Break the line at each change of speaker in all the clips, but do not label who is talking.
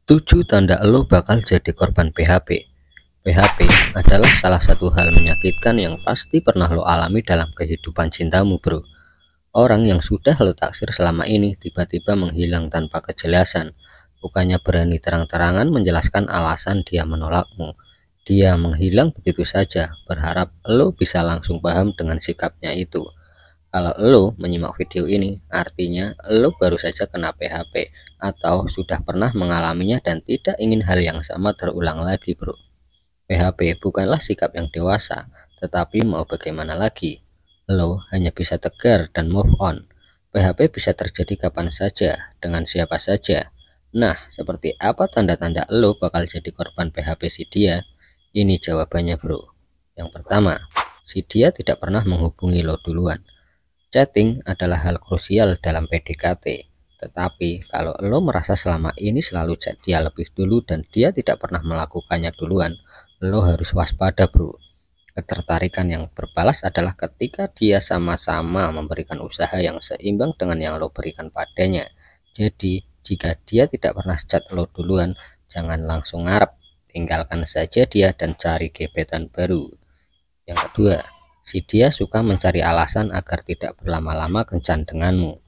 7 tanda lo bakal jadi korban PHP. PHP adalah salah satu hal menyakitkan yang pasti pernah lo alami dalam kehidupan cintamu, bro. Orang yang sudah lo taksir selama ini tiba-tiba menghilang tanpa kejelasan. Bukannya berani terang-terangan menjelaskan alasan dia menolakmu. Dia menghilang begitu saja, berharap lo bisa langsung paham dengan sikapnya itu. Kalau lo menyimak video ini, artinya lo baru saja kena PHP atau sudah pernah mengalaminya dan tidak ingin hal yang sama terulang lagi, bro. PHP bukanlah sikap yang dewasa, tetapi mau bagaimana lagi? Lo hanya bisa tegar dan move on. PHP bisa terjadi kapan saja, dengan siapa saja. Nah, seperti apa tanda-tanda lo bakal jadi korban PHP si dia? Ini jawabannya, bro. Yang pertama, si dia tidak pernah menghubungi lo duluan. Chatting adalah hal krusial dalam PDKT, tetapi kalau lo merasa selama ini selalu chat dia lebih dulu dan dia tidak pernah melakukannya duluan, lo harus waspada, bro. Ketertarikan yang berbalas adalah ketika dia sama-sama memberikan usaha yang seimbang dengan yang lo berikan padanya. Jadi, jika dia tidak pernah chat lo duluan, jangan langsung ngarep, tinggalkan saja dia dan cari gebetan baru. Yang kedua, si dia suka mencari alasan agar tidak berlama-lama kencan denganmu.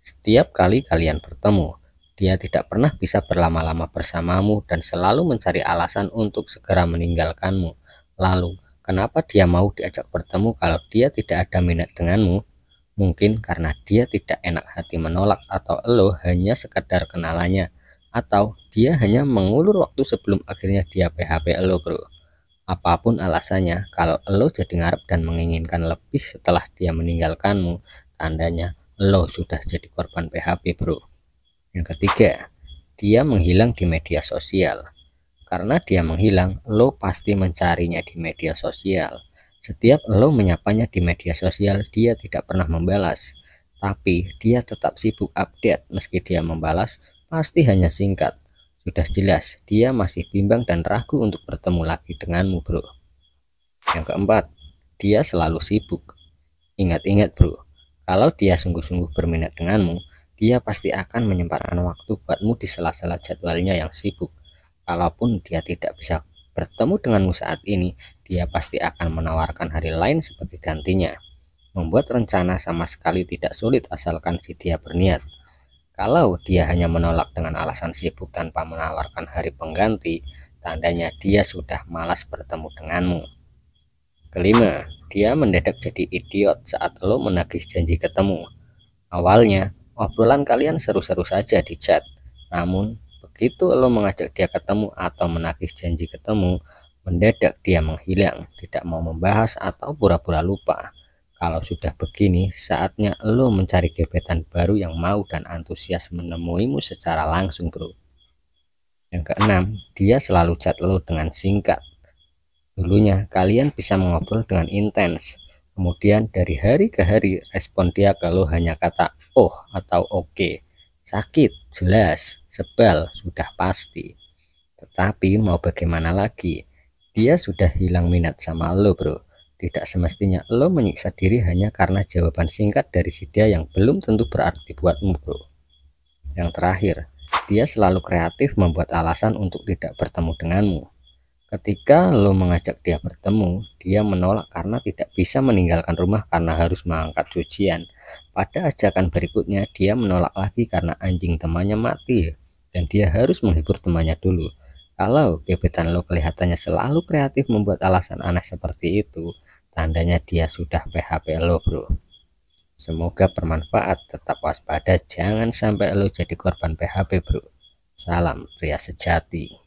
Setiap kali kalian bertemu, dia tidak pernah bisa berlama-lama bersamamu dan selalu mencari alasan untuk segera meninggalkanmu. Lalu, kenapa dia mau diajak bertemu kalau dia tidak ada minat denganmu? Mungkin karena dia tidak enak hati menolak, atau lo hanya sekedar kenalannya, atau dia hanya mengulur waktu sebelum akhirnya dia PHP lo, bro. Apapun alasannya, kalau lo jadi ngarep dan menginginkan lebih setelah dia meninggalkanmu, tandanya lo sudah jadi korban PHP, bro. Yang ketiga, dia menghilang di media sosial. Karena dia menghilang, lo pasti mencarinya di media sosial. Setiap lo menyapanya di media sosial, dia tidak pernah membalas. Tapi dia tetap sibuk update, meski dia membalas, pasti hanya singkat. Sudah jelas, dia masih bimbang dan ragu untuk bertemu lagi denganmu, bro. Yang keempat, dia selalu sibuk. Ingat-ingat, bro, kalau dia sungguh-sungguh berminat denganmu, dia pasti akan menyempatkan waktu buatmu di sela-sela jadwalnya yang sibuk. Kalaupun dia tidak bisa bertemu denganmu saat ini, dia pasti akan menawarkan hari lain sebagai gantinya. Membuat rencana sama sekali tidak sulit asalkan si dia berniat. Kalau dia hanya menolak dengan alasan sibuk tanpa menawarkan hari pengganti, tandanya dia sudah malas bertemu denganmu. Kelima, dia mendadak jadi idiot saat lo menagih janji ketemu. Awalnya, obrolan kalian seru-seru saja di chat. Namun, begitu lo mengajak dia ketemu atau menagih janji ketemu, mendadak dia menghilang, tidak mau membahas atau pura-pura lupa. Kalau sudah begini, saatnya lo mencari gebetan baru yang mau dan antusias menemuimu secara langsung, bro. Yang keenam, dia selalu chat lo dengan singkat. Dulunya kalian bisa mengobrol dengan intens, kemudian dari hari ke hari respon dia kalau hanya kata oh atau oke, sakit, jelas, sebal, sudah pasti. Tetapi mau bagaimana lagi, dia sudah hilang minat sama lo, bro. Tidak semestinya lo menyiksa diri hanya karena jawaban singkat dari si dia yang belum tentu berarti buatmu, bro. Yang terakhir, dia selalu kreatif membuat alasan untuk tidak bertemu denganmu. Ketika lo mengajak dia bertemu, dia menolak karena tidak bisa meninggalkan rumah karena harus mengangkat cucian. Pada ajakan berikutnya, dia menolak lagi karena anjing temannya mati dan dia harus menghibur temannya dulu. Kalau gebetan lo kelihatannya selalu kreatif membuat alasan aneh seperti itu, tandanya dia sudah PHP lo, bro. Semoga bermanfaat, tetap waspada, jangan sampai lo jadi korban PHP, bro. Salam pria sejati.